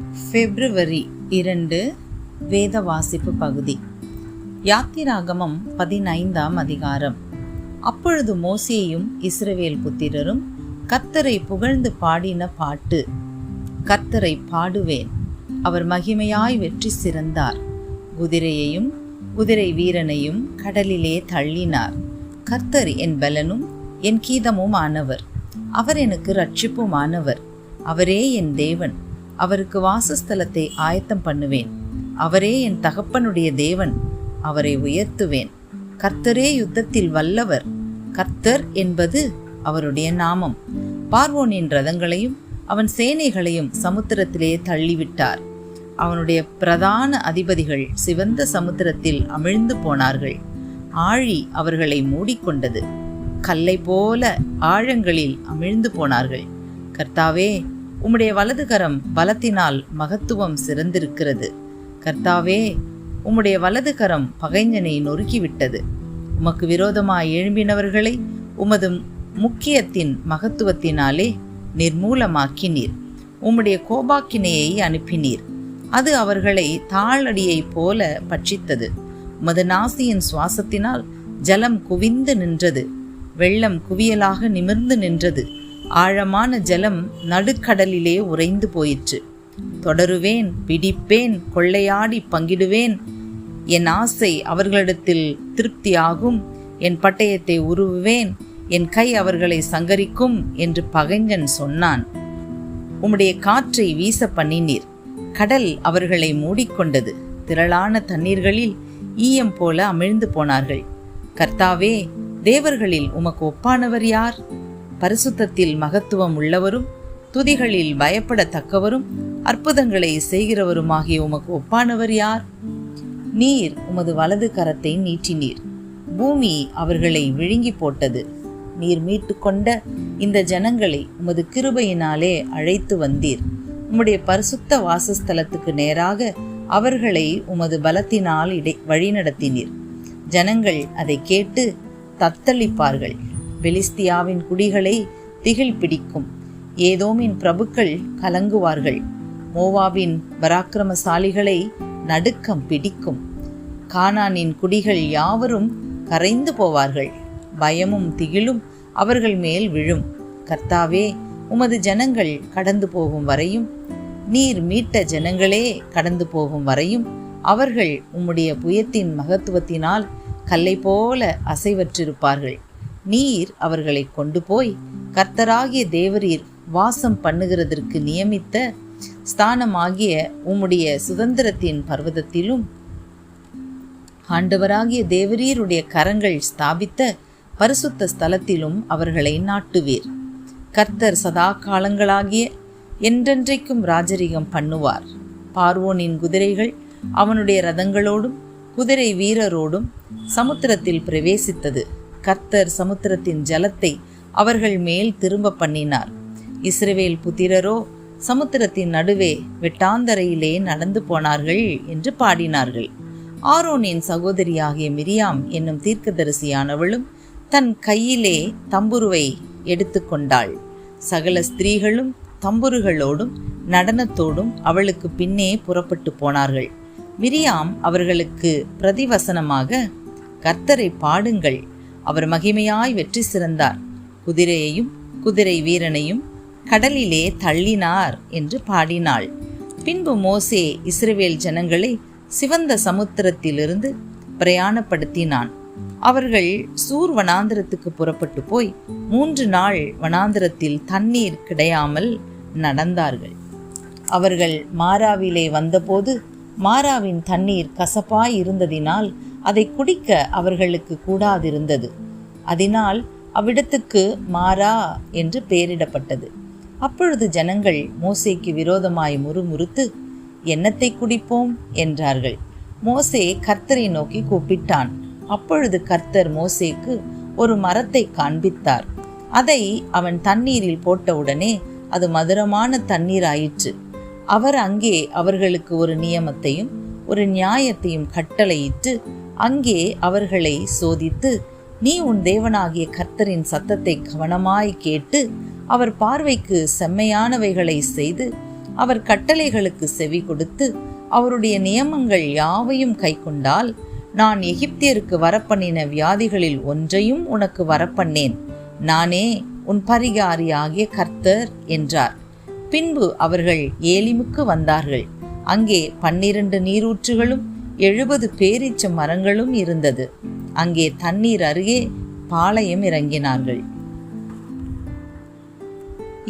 பிப்ரவரி 2 வேத வாசிப்பு பகுதி. யாத்திராகமம் 15ஆம் அதிகாரம். அப்பொழுது மோசேயும் இஸ்ரவேல் புத்திரரும் கர்த்தரை புகழ்ந்து பாடின பாட்டு. கர்த்தரை பாடுவேன், அவர் மகிமையாய் வெற்றி சிறந்தார். குதிரையையும் குதிரை வீரனையும் கடலிலே தள்ளினார். கர்த்தர் என் பலனும் என் கீதமும் ஆனவர். அவர் எனக்கு இரட்சிப்புமானவர். அவரே என் தேவன். அவருக்கு வாசஸ்தலத்தை ஆயத்தம் பண்ணுவேன். அவரே என் தகப்பனுடைய தேவன். அவரை உயர்த்துவேன். கர்த்தரே யுத்தத்தில் வல்லவர். கர்த்தர் என்பது அவருடைய நாமம். பார்வோனின் ரதங்களையும் அவன் சேனைகளையும் சமுத்திரத்திலே தள்ளிவிட்டார். அவனுடைய பிரதான அதிபதிகள் சிவந்த சமுத்திரத்தில் அமிழ்ந்து போனார்கள். ஆழி அவர்களை மூடிக்கொண்டது. கல்லை போல ஆழங்களில் அமிழ்ந்து போனார்கள். கர்த்தாவே, உம்முடைய வலதுகரம் பலத்தினால் மகத்துவம் சிறந்திருக்கிறது. கர்த்தாவே, உம்முடைய வலதுகரம் பகைஞனை நொறுக்கிவிட்டது. உமக்கு விரோதமாய் எழும்பினவர்களை உமது முக்கியத்தின் மகத்துவத்தினாலே நிர்மூலமாக்கினீர். உம்முடைய கோபாக்கினையை அனுப்பினீர். அது அவர்களை தாளடியை போல பட்சித்தது. உமது நாசியின் சுவாசத்தினால் ஜலம் குவிந்து நின்றது. வெள்ளம் குவியலாக நிமிர்ந்து நின்றது. ஆழமான ஜலம் நடுக்கடலிலே உறைந்து போயிற்று. தொடருவேன், பிடிப்பேன், கொள்ளையாடி பங்கிடுவேன். என் ஆசை அவர்களிடத்தில் திருப்தியாகும். என் பட்டயத்தை உருவுவேன். என் கை அவர்களை சங்கரிக்கும் என்று பகைஞன் சொன்னான். உம்முடைய காற்றை வீச பண்ணினீர். கடல் அவர்களை மூடிக்கொண்டது. திரளான தண்ணீர்களில் ஈயம் போல அமிழ்ந்து போனார்கள். கர்த்தாவே, தேவர்களில் உமக்கு ஒப்பானவர் யார்? பரிசுத்தத்தில் மகத்துவம் உள்ளவரும் துதிகளில் பயப்படத்தக்கவரும் அற்புதங்களை செய்கிறவருமாகிய உமக்கு ஒப்பானவர் யார்? நீர் உமது வலது கரத்தை நீட்டினீர். பூமி அவர்களை விழுங்கி போட்டது. நீர் மீட்டு கொண்ட இந்த ஜனங்களை உமது கிருபையினாலே அழைத்து வந்தீர். உம்முடைய பரிசுத்த வாசஸ்தலத்துக்கு நேராக அவர்களை உமது பலத்தினால் வழிநடத்தினீர். ஜனங்கள் அதை கேட்டு தத்தளிப்பார்கள். பெலிஸ்தியாவின் குடிகளை திகில் பிடிக்கும். ஏதோமின் பிரபுக்கள் கலங்குவார்கள். மோவாபின் பராக்கிரமசாலிகளை நடுக்கம் பிடிக்கும். கானானின் குடிகள் யாவரும் கரைந்து போவார்கள். பயமும் திகிலும் அவர்கள் மேல் விழும். கர்த்தாவே, உமது ஜனங்கள் கடந்து போகும் வரையும், நீர் மீட்ட ஜனங்களே கடந்து போகும் வரையும் அவர்கள் உம்முடைய புயத்தின் மகத்துவத்தினால் கல்லை போல அசைவற்றிருப்பார்கள். நீர் அவர்களை கொண்டு போய் கர்த்தராகிய தேவரீர் வாசம் பண்ணுகிறதற்கு நியமித்த ஸ்தானமாகிய உம்முடைய சுதந்திரத்தின் பர்வதத்திலும் ஆண்டவராகிய தேவரீருடைய கரங்கள் ஸ்தாபித்த பரிசுத்த ஸ்தலத்திலும் அவர்களை நாட்டுவீர். கர்த்தர் சதா காலங்களாகிய என்றென்றைக்கும் ராஜரிகம் பண்ணுவார். பார்வோனின் குதிரைகள் அவனுடைய ரதங்களோடும் குதிரை வீரரோடும் சமுத்திரத்தில் பிரவேசித்தது. கர்த்தர் சமுத்திரத்தின் ஜலத்தை அவர்கள் மேல் திரும்ப பண்ணினார். இஸ்ரவேல் புத்திரரோ சமுத்திரத்தின் நடுவே வெட்டாந்தரையிலே நடந்து போனார்கள் என்று பாடினார்கள். ஆரோனின் சகோதரியாகிய மிரியாம் என்னும் தீர்க்கதரிசியானவளும் தன் கையிலே தம்புருவை எடுத்துக்கொண்டாள். சகல ஸ்திரீகளும் தம்புருகளோடும் நடனத்தோடும் அவளுக்கு பின்னே புறப்பட்டு போனார்கள். மிரியாம் அவர்களுக்கு பிரதிவசனமாக, கர்த்தரை பாடுங்கள், அவர் மகிமையாய் வெற்றி சிறந்தார். குதிரையையும் குதிரை வீரனையும் கடலிலே தள்ளினார் என்று பாடினாள். பின்பு மோசே இஸ்ரவேல் ஜனங்களை சிவந்த சமுத்திரத்திலிருந்து பிரயாணப்படுத்தினான். அவர்கள் சூர் வனாந்திரத்துக்கு புறப்பட்டு போய் 3 நாள் வனாந்திரத்தில் தண்ணீர் கிடையாமல் நடந்தார்கள். அவர்கள் மாராவிலே வந்தபோது மாராவின் தண்ணீர் கசப்பாய் இருந்ததினால் அதை குடிக்க அவர்களுக்கு கூடாதிருந்தது. அதனால் அவ்விடத்துக்கு மாரா என்று பெயரிடப்பட்டது. அப்பொழுது ஜனங்கள் மோசேக்கு விரோதமாய் முறுமுறுத்து, என்னத்தை குடிப்போம் என்றார்கள். மோசே கர்த்தரை நோக்கி கூப்பிட்டான். அப்பொழுது கர்த்தர் மோசேக்கு ஒரு மரத்தை காண்பித்தார். அதை அவன் தண்ணீரில் போட்டவுடனே அது மதுரமான தண்ணீர் ஆயிற்று. அவர் அங்கே அவர்களுக்கு ஒரு நியமத்தையும் ஒரு நியாயத்தையும் கட்டளையிட்டு அங்கே அவர்களை சோதித்து, நீ உன் தேவனாகிய கர்த்தரின் சத்தத்தை கவனமாய் கேட்டு அவர் பார்வைக்கு செம்மையானவைகளை செய்து அவர் கட்டளைகளுக்கு செவி கொடுத்து அவருடைய நியமங்கள் யாவையும் கைக்கொண்டால் நான் எகிப்தியருக்கு வரப்பண்ணின வியாதிகளில் ஒன்றையும் உனக்கு வரப்பண்ணேன். நானே உன் பரிகாரியாகிய கர்த்தர் என்றார். பின்பு அவர்கள் ஏலிமுக்கு வந்தார்கள். அங்கே 12 நீரூற்றுகளும் 70 பேரீச்ச மரங்களும் இருந்தது. அங்கே தண்ணீர் அருகே பாளையம் இறங்கினார்கள்.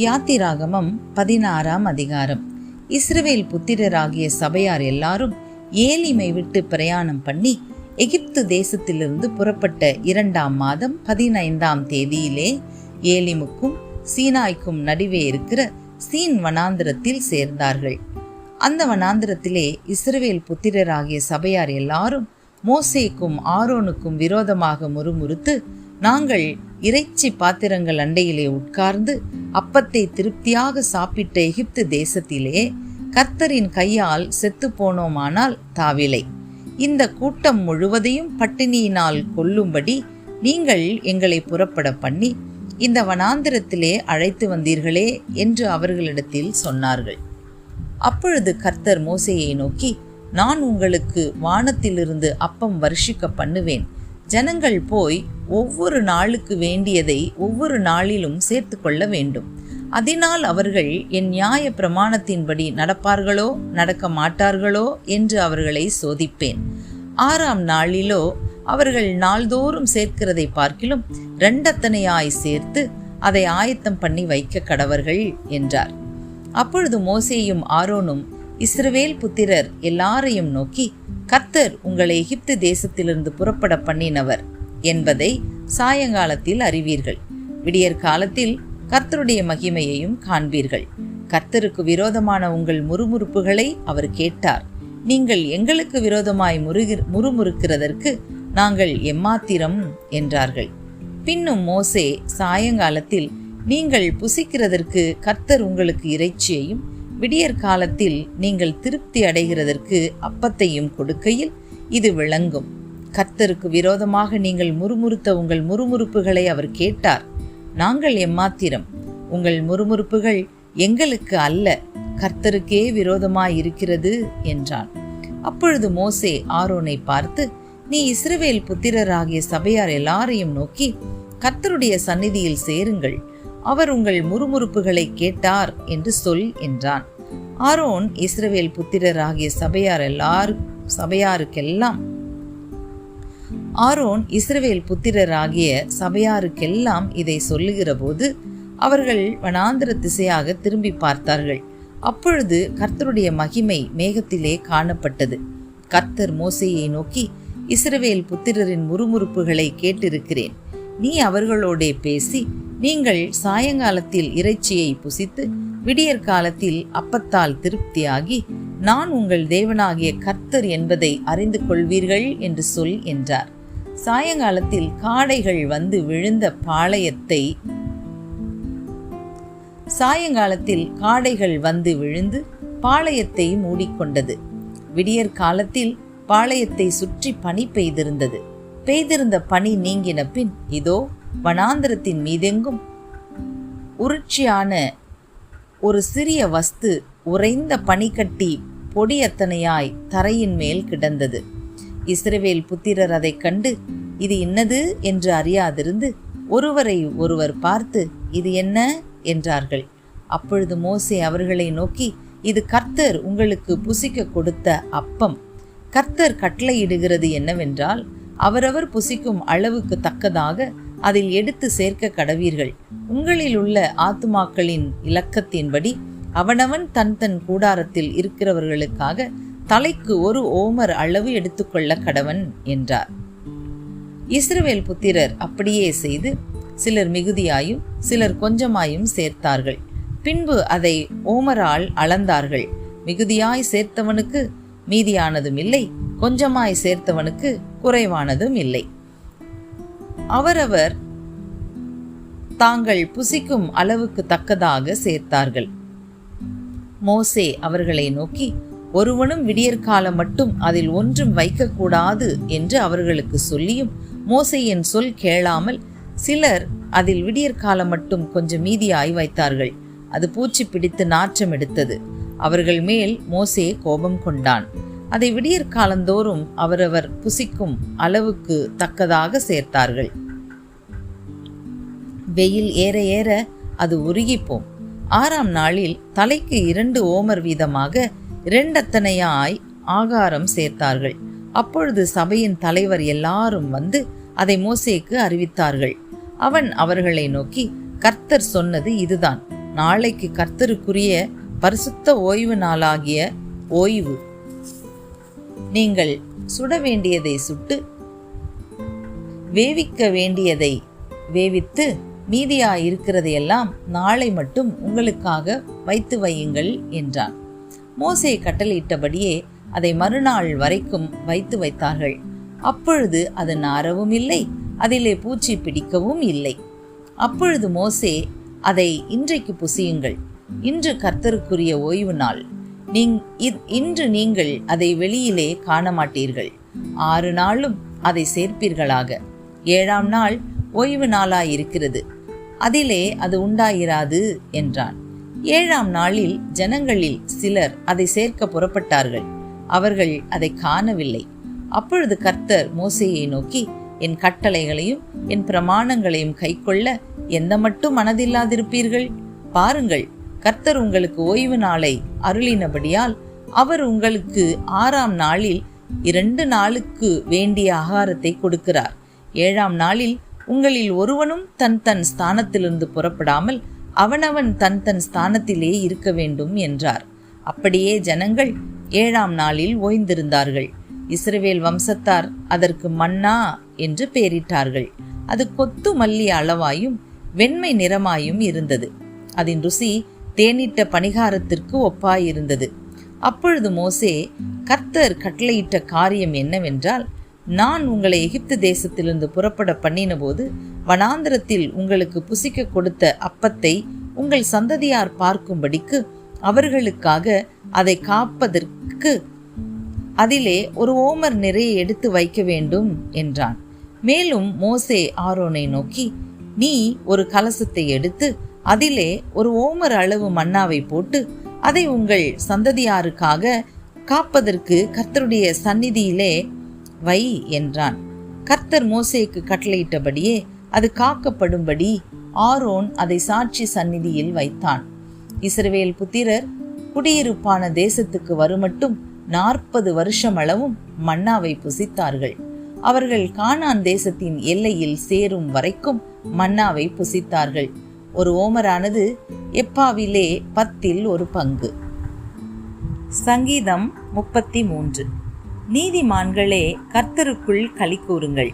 யாத்திராகமம் 16ஆம் அதிகாரம். இஸ்ரவேல் புத்திரராகிய சபையார் எல்லாரும் ஏலிமை விட்டு பிரயாணம் பண்ணி எகிப்து தேசத்திலிருந்து புறப்பட்ட 2ஆம் மாதம் 15ஆம் தேதியிலே ஏலிமுக்கும் சீனாய்க்கும் நடுவே இருக்கிற சீன் வனாந்திரத்தில் சேர்ந்தார்கள். அந்த வனாந்திரத்திலே இஸ்ரவேல் புத்திரராகிய சபையார் எல்லாரும் மோசேக்கும் ஆரோனுக்கும் விரோதமாக முறுமுறுத்து, நாங்கள் இறைச்சி பாத்திரங்கள் அண்டையிலே உட்கார்ந்து அப்பத்தை திருப்தியாக சாப்பிட்ட எகிப்து தேசத்திலே கர்த்தரின் கையால் செத்து போனோமானால் தாவிலை. இந்த கூட்டம் முழுவதையும் பட்டினியினால் கொல்லும்படி நீங்கள் எங்களை புறப்பட பண்ணி இந்த வனாந்திரத்திலே அழைத்து வந்தீர்களே என்று அவர்களிடத்தில் சொன்னார்கள். அப்பொழுது கர்த்தர் மோசேயை நோக்கி, நான் உங்களுக்கு வானத்திலிருந்து அப்பம் வருஷிக்க பண்ணுவேன். ஜனங்கள் போய் ஒவ்வொரு நாளுக்கு வேண்டியதை ஒவ்வொரு நாளிலும் சேர்த்து கொள்ள வேண்டும். அதனால் அவர்கள் என் நியாய பிரமாணத்தின்படி நடப்பார்களோ நடக்க மாட்டார்களோ என்று அவர்களை சோதிப்பேன். 6ஆம் நாளிலோ அவர்கள் நாள்தோறும் சேர்க்கிறதை பார்க்கிலும் 2 சேர்த்து அதை ஆயத்தம் பண்ணி வைக்க கடவர்கள் என்றார். அப்பொழுது மோசேயும் ஆரோனும் இஸ்ரவேல் புத்திரர் எல்லாரையும் நோக்கி, கர்த்தர் உங்களை எகிப்து தேசத்திலிருந்து புறப்பட பண்ணினவர் என்பதை சாயங்காலத்தில் அறிவீர்கள். விடியற் காலத்தில் கர்த்தருடைய மகிமையையும் காண்பீர்கள். கர்த்தருக்கு விரோதமான உங்கள் முறுமுறுப்புகளை அவர் கேட்டார். நீங்கள் எங்களுக்கு விரோதமாய் முறுமுறுக்கிறதற்கு நாங்கள் எம்மாத்திரம் என்றார்கள். பின்னும் மோசே சாயங்காலத்தில், நீங்கள் புசிக்கிறதற்கு கர்த்தர் உங்களுக்கு இறைச்சியையும் விடியற் காலத்தில் நீங்கள் திருப்தி அடைகிறதற்கு அப்பத்தையும் கொடுக்கையில் இது விளங்கும். கர்த்தருக்கு விரோதமாக நீங்கள் முறுமுறுத்த உங்கள் முறுமுறுப்புகளை அவர் கேட்டார். நாங்கள் எம்மாத்திரம்? உங்கள் முறுமுறுப்புகள் எங்களுக்கு அல்ல, கர்த்தருக்கே விரோதமாயிருக்கிறது என்றான். அப்பொழுது மோசே ஆரோனை பார்த்து, நீ இஸ்ரவேல் புத்திரராகிய சபையார் எல்லாரையும் நோக்கி, கர்த்தருடைய சந்நிதியில் சேருங்கள், அவர் உங்கள் முறுமுறுப்புகளை கேட்டார் என்று சொல் என்றான். ஆரோன் இஸ்ரவேல் புத்திரராகிய சபையாருக்கெல்லாம் இதை சொல்லுகிற போது அவர்கள் வனாந்திர திசையாக திரும்பி பார்த்தார்கள். அப்பொழுது கர்த்தருடைய மகிமை மேகத்திலே காணப்பட்டது. கர்த்தர் மோசேயை நோக்கி, இஸ்ரவேல் புத்திரரின் முறுமுறுப்புகளை கேட்டிருக்கிறேன். நீ அவர்களோடே பேசி, நீங்கள் சாயங்காலத்தில் இறைச்சியை புசித்து விடியற் காலத்தில் அப்பத்தால் திருப்தியாகி நான் உங்கள் தேவனாகிய கர்த்தர் என்பதை அறிந்து கொள்வீர்கள் என்று சொல் என்றார். சாயங்காலத்தில் காடைகள் வந்து விழுந்து பாளையத்தை மூடிக்கொண்டது. விடியற் காலத்தில் பாளையத்தை சுற்றி பனி பெய்திருந்தது. பெய்திருந்த பனி நீங்கின பின் இதோ வனாந்திரத்தின் மீதெங்கும் உருட்சியான ஒரு சிறிய வஸ்து உறைந்த பனிக்கட்டி பொடியத்தனையாய் தரையின் மேல் கிடந்தது. இஸ்ரவேல் புத்திரர் அதை கண்டு இது என்னது என்று அறியாதிருந்து ஒருவரை ஒருவர் பார்த்து, இது என்ன என்றார்கள். அப்பொழுது மோசே அவர்களை நோக்கி, இது கர்த்தர் உங்களுக்கு புசிக்க கொடுத்த அப்பம். கர்த்தர் கட்டளையிடுகிறது என்னவென்றால், அவரவர் புசிக்கும் அளவுக்கு தக்கதாக அதில் எடுத்து சேர்க்க கடவீர்கள். உங்களில் உள்ள ஆத்துமாக்களின் இலக்கத்தின்படி அவனவன் தன் கூடாரத்தில் இருக்கிறவர்களுக்காக தலைக்கு 1 ஓமர் அளவு எடுத்துக்கொள்ள கடவன் என்றார். இஸ்ரவேல் புத்திரர் அப்படியே செய்து சிலர் மிகுதியாயும் சிலர் கொஞ்சமாயும் சேர்த்தார்கள். பின்பு அதை ஓமரால் அளந்தார்கள். மிகுதியாய் சேர்த்தவனுக்கு மீதியானதும் இல்லை, கொஞ்சமாய் சேர்த்தவனுக்கு குறைவானதும் இல்லை. அவரவர் தாங்கள் புசிக்கும் அளவுக்கு தக்கதாக சேர்த்தார்கள். மோசே அவர்களை நோக்கி, ஒருவனும் விடியற்காலம் மட்டும் அதில் ஒன்றும் வைக்கக்கூடாது என்று அவர்களுக்கு சொல்லியும் மோசேயின் சொல் கேளாமல் சிலர் அதில் விடியற்காலம் மட்டும் கொஞ்சம் மீதியாய் வைத்தார்கள். அது பூச்சி பிடித்து நாற்றம் எடுத்தது. அவர்கள் மேல் மோசே கோபம் கொண்டான். அதை விடியற் காலந்தோறும் அவரவர் புசிக்கும் அளவுக்கு தக்கதாக சேர்த்தார்கள். வெயில் ஏற ஏற அது உருகிப்போம். 6ஆம் நாளில் தலைக்கு 2 ஓமர் வீதமாக 2 அத்தனையாய் ஆகாரம் சேர்த்தார்கள். அப்பொழுது சபையின் தலைவர் எல்லாரும் வந்து அதை மோசேக்கு அறிவித்தார்கள். அவன் அவர்களை நோக்கி, கர்த்தர் சொன்னது இதுதான். நாளைக்கு கர்த்தருக்குரிய பரிசுத்த ஓய்வு நாளாகிய ஓய்வு. நீங்கள் சுட வேண்டியதை சுட்டு, வேவிக்க வேண்டியதை வேவித்து, மீதியாயிருக்கிறதையெல்லாம் நாளை மட்டும் உங்களுக்காக வைத்து வையுங்கள் என்றான். மோசே கட்டளையிட்டபடியே அதை மறுநாள் வரைக்கும் வைத்து வைத்தார்கள். அப்பொழுது அது நாரவும் இல்லை, அதிலே பூச்சி பிடிக்கவும் இல்லை. அப்பொழுது மோசே, அதை இன்றைக்கு புசியுங்கள், இன்று கர்த்தருக்குரிய ஓய்வு நாள். இன்று நீங்கள் அதை வெளியிலே காண மாட்டீர்கள். 6 நாளும் அதை சேர்ப்பீர்களாக. 7ஆம் நாள் ஓய்வு நாளாயிருக்கிறது, அதிலே அது உண்டாயிராது என்றான். 7ஆம் நாளில் ஜனங்களில் சிலர் அதை சேர்க்க புறப்பட்டார்கள். அவர்கள் அதை காணவில்லை. அப்பொழுது கர்த்தர் மோசேயை நோக்கி, என் கட்டளைகளையும் என் பிரமாணங்களையும் கைக்கொள்ள எந்த மட்டும் மனதில்லாதிருப்பீர்கள்? பாருங்கள், கர்த்தர் உங்களுக்கு ஓய்வு நாளை அருளினபடியால் அவர் உங்களுக்கு 6ஆம் நாளில் 2 நாளுக்கு வேண்டிய ஆகாரத்தை கொடுக்கிறார். 7ஆம் நாளில் உங்களில் ஒருவனும் தன் தன் ஸ்தானத்திலிருந்து புறப்படாமல் அவனவன் தன் தன் ஸ்தானத்திலே இருக்க வேண்டும் என்றார். அப்படியே ஜனங்கள் 7ஆம் நாளில் ஓய்ந்திருந்தார்கள். இஸ்ரவேல் வம்சத்தார் அதற்கு மன்னா என்று பெயரிட்டார்கள். அது கொத்து மல்லி அளவாயும் வெண்மை நிறமாயும் இருந்தது. அதன் ருசி தேனிட்ட பணிகாரத்திற்கு ஒப்பாயிருந்தது. அப்பொழுது மோசே, கர்த்தர் கட்டளையிட்ட காரியம் என்னவென்றால், நான் உங்களை எகிப்து தேசத்திலிருந்து புறப்பட பண்ணின போது வனாந்திரத்தில் உங்களுக்கு புசிக்க கொடுத்த அப்பத்தை உங்கள் சந்ததியார் பார்க்கும்படிக்கு அவர்களுக்காக அதை காப்பதற்கு அதிலே 1 ஓமர் நிறைய எடுத்து வைக்க வேண்டும் என்றான். மேலும் மோசே ஆரோனை நோக்கி, நீ ஒரு கலசத்தை எடுத்து அதிலே 1 ஓமர் அளவு மன்னாவை போட்டு அதை உங்கள் சந்ததியாருக்காக காப்பதற்கு கர்த்தருடைய சந்நிதியிலே வை என்றான். கர்த்தர் மோசேக்கு கட்டளையிட்டபடியே அது காக்கப்படும்படி ஆரோன் அதை சாட்சி சந்நிதியில் வைத்தான். இஸ்ரவேல் புத்திரர் குடியிருப்பான தேசத்துக்கு வருமட்டும் 40 வருஷம் அளவும் மன்னாவை புசித்தார்கள். அவர்கள் கானான் தேசத்தின் எல்லையில் சேரும் வரைக்கும் மன்னாவை புசித்தார்கள். 1 ஓமரானது எப்பாவிலே 10ல் 1 பங்கு. சங்கீதம் 33. நீதிமான்களே, கர்த்தருக்குள் களி கூறுங்கள்.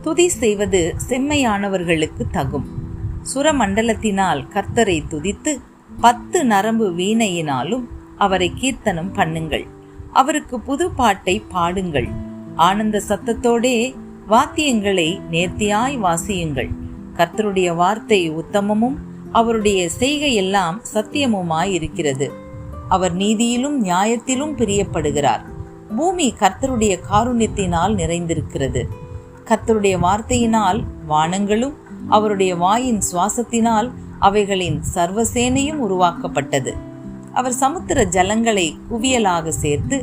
துதி செய்வது செம்மையானவர்களுக்கு தகும். சுரமண்டலத்தினால் கர்த்தரை துதித்து 10 நரம்பு வீணையினாலும் அவரை கீர்த்தனம் பண்ணுங்கள். அவருக்கு புது பாட்டை பாடுங்கள். ஆனந்த சத்தத்தோடே வாத்தியங்களை நேர்த்தியாய் வாசியுங்கள். கர்த்தருடைய வார்த்தை உத்தமமும் அவருடைய செய்கையெல்லாம் சத்தியமுமாயிருக்கிறது. அவர் நீதியிலும் நியாயத்திலும் பிரியப்படுகிறார். பூமி கர்த்தருடைய காருண்யத்தினால் நிறைந்திருக்கிறது. கர்த்தருடைய வார்த்தையினால் வானங்களும் அவருடைய வாயின் சுவாசத்தினால் அவைகளின் சர்வசேனையும் உருவாக்கப்பட்டது. அவர் சமுத்திர ஜலங்களை குவியலாக சேர்த்து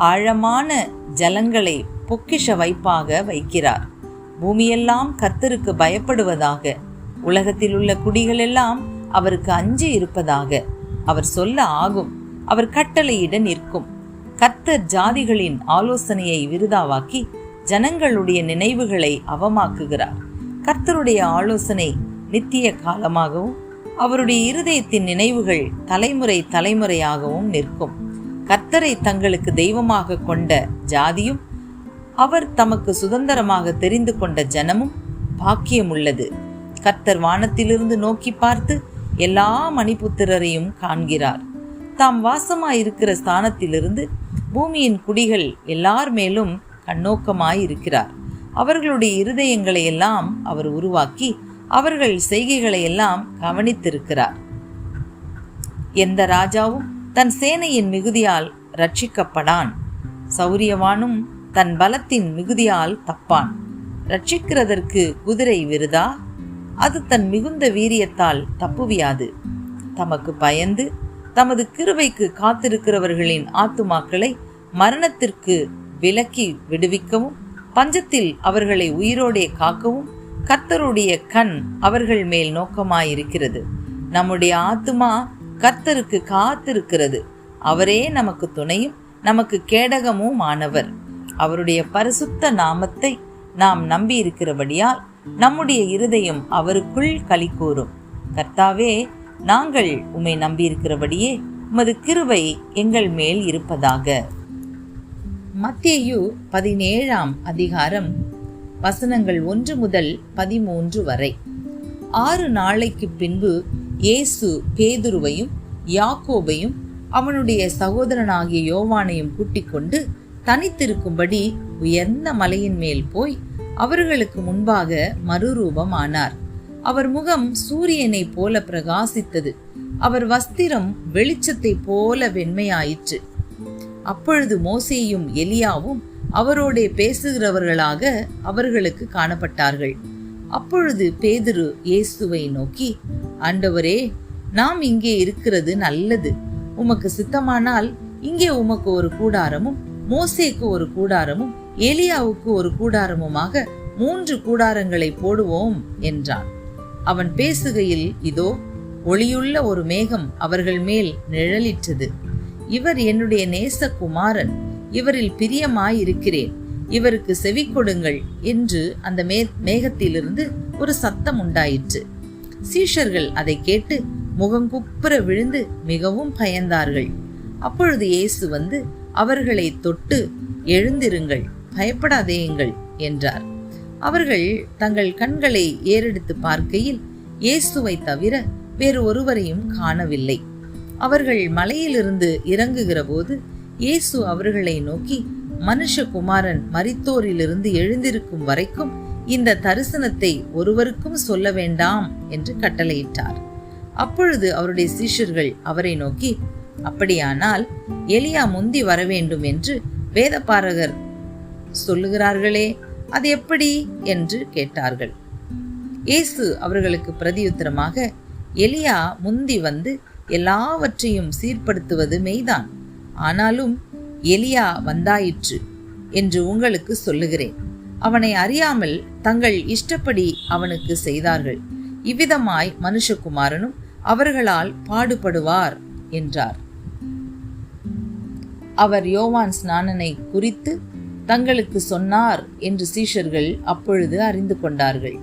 ஆழமான ஜலங்களை பொக்கிஷ வைப்பாக வைக்கிறார். பூமியெல்லாம் கர்த்தருக்கு பயப்படுவதாக, உலகத்தில் உள்ள குடிகளெல்லாம் அவருக்கு அஞ்சி இருப்பதாக. அவர் சொல்ல ஆகும், அவர் கட்டளையிட நிற்கும். கர்த்தர் ஜாதிகளின் ஆலோசனையை விருதாவாக்கி ஜனங்களுடைய நினைவுகளை அவமாக்குகிறார். கர்த்தருடைய ஆலோசனை நித்திய காலமாகவும் அவருடைய இருதயத்தின் நினைவுகள் தலைமுறை தலைமுறையாகவும் நிற்கும். கர்த்தரை தங்களுக்கு தெய்வமாக கொண்ட ஜாதியும் அவர் தமக்கு சுதந்திரமாக தெரிந்து கொண்ட ஜனமும் பாக்கியமுள்ளது. கர்த்தர் வானத்திலிருந்து நோக்கி பார்த்து எல்லா மணிபுத்திரரையும் காண்கிறார். தாம் வாசமாயிருக்கிற ஸ்தானத்திலிருந்து பூமியின் குடிகள் எல்லார் மேலும் கண்ணோக்கமாயிருக்கிறார். அவர்களுடைய இருதயங்களை எல்லாம் அவர் உருவாக்கி அவர்கள் செய்கைகளை எல்லாம் கவனித்திருக்கிறார். எந்த ராஜாவும் தன் சேனையின் மிகுதியால் ரட்சிக்கப்படான். சௌரியவானும் தன் பலத்தின் மிகுதியால் தப்பான். ரட்சிக்கிறதற்கு குதிரை விருதா? அது தன் மிகுந்த வீரியத்தால் தப்புவியாது. தமக்கு பயந்து தமது கிருபைக்கு காத்திருக்கிறவர்களின் ஆத்துமாக்களை மரணத்திற்கு விலக்கி விடுவிக்கவும், பஞ்சத்தில் அவர்களை உயிரோடே காக்கவும் கர்த்தருடைய கண் அவர்கள் மேல் நோக்கமாயிருக்கிறது. நம்முடைய ஆத்துமா கர்த்தருக்கு காத்திருக்கிறது. அவரே நமக்கு துணையும் நமக்கு கேடகமும் ஆனவர். அவருடைய பரிசுத்த நாமத்தை நாம் நம்பியிருக்கிறபடியால் நம்முடைய இருதயம் அவருக்குள் களி கூறும். கர்த்தாவே, நாங்கள் உம்மை நம்பியிருக்கிறபடியே உமது கிருபை எங்கள் மேல் இருப்பதாக. மத்தேயு 17ஆம் அதிகாரம் வசனங்கள் 1 முதல் 13 வரை. 6 நாளைக்கு பின்பு இயேசு பேதுருவையும் யாக்கோபையும் அவனுடைய சகோதரனாகிய யோவானையும் கூட்டிக் கொண்டு தனித்திருக்கும்படி உயர்ந்த மலையின் மேல் போய் அவர்களுக்கு முன்பாக மறுரூபம் ஆனார். அவர் முகம் சூரியனை போல பிரகாசித்தது. அவர் வஸ்திரம் வெளிச்சத்தை போல வெண்மையாயிற்று. அப்பொழுது மோசேயும் எலியாவும் அவரோடே பேசுகிறவர்களாக அவர்களுக்கு காணப்பட்டார்கள். அப்பொழுது பேதுரு இயேசுவை நோக்கி, ஆண்டவரே, நாம் இங்கே இருக்கிறது நல்லது. உமக்கு சித்தமானால் இங்கே உமக்கு ஒரு கூடாரமும், மோசேக்கு ஒரு கூடாரமும், எலியாவுக்கு ஒரு கூடாரமுமாக 3 கூடாரங்களை போடுவோம் என்றான். அவன் பேசுகையில் இதோ ஒளியுள்ள ஒரு மேகம் அவர்கள் மேல் நிழலிற்றது. இவர் என்னுடைய நேசகுமாரன், இவரில் பிரியமாயிருக்கிறேன், இவருக்கு செவி கொடுங்கள் என்று அந்த மேகத்திலிருந்து ஒரு சத்தம் உண்டாயிற்று. சீஷர்கள் அதை கேட்டு முகங்குப்புற விழுந்து மிகவும் பயந்தார்கள். அப்பொழுது இயேசு வந்து அவர்களை தொட்டு, எழுந்திருங்கள், பயப்படாதேயுங்கள் என்றார். அவர்கள் தங்கள் கண்களை ஏறெடுத்து பார்க்கையில் இயேசுவை தவிர வேறு ஒருவரையும் காணவில்லை. அவர்கள் மலையிலிருந்து இறங்குகிற போது இயேசு அவர்களை நோக்கி, மனுஷகுமாரன் மரித்தோரிலிருந்து எழுந்திருக்கும் வரைக்கும் இந்த தரிசனத்தை ஒருவருக்கும் சொல்ல வேண்டாம் என்று கட்டளையிட்டார். அப்பொழுது அவருடைய சீஷர்கள் அவரை நோக்கி, அப்படியானால் எலியா முந்தி வரவேண்டும் என்று வேதபாரகர் சொல்லுகிறார்களே, அது எப்படி என்று கேட்டார்கள். இயேசு அவர்களுக்கு பிரதியுத்தரமாக, எலியா முந்தி வந்து எல்லாவற்றையும் சீர்படுத்துவது மெய்தான். ஆனாலும் எலியா வந்தாயிற்று என்று உங்களுக்கு சொல்லுகிறேன். அவனை அறியாமல் தங்கள் இஷ்டப்படி அவனுக்கு செய்தார்கள். இவ்விதமாய் மனுஷகுமாரனும் அவர்களால் பாடுபடுவார் என்றார். அவர் யோவான் ஸ்நானனை குறித்து தங்களுக்கு சொன்னார் என்று சீஷர்கள் அப்பொழுது அறிந்து கொண்டார்கள்.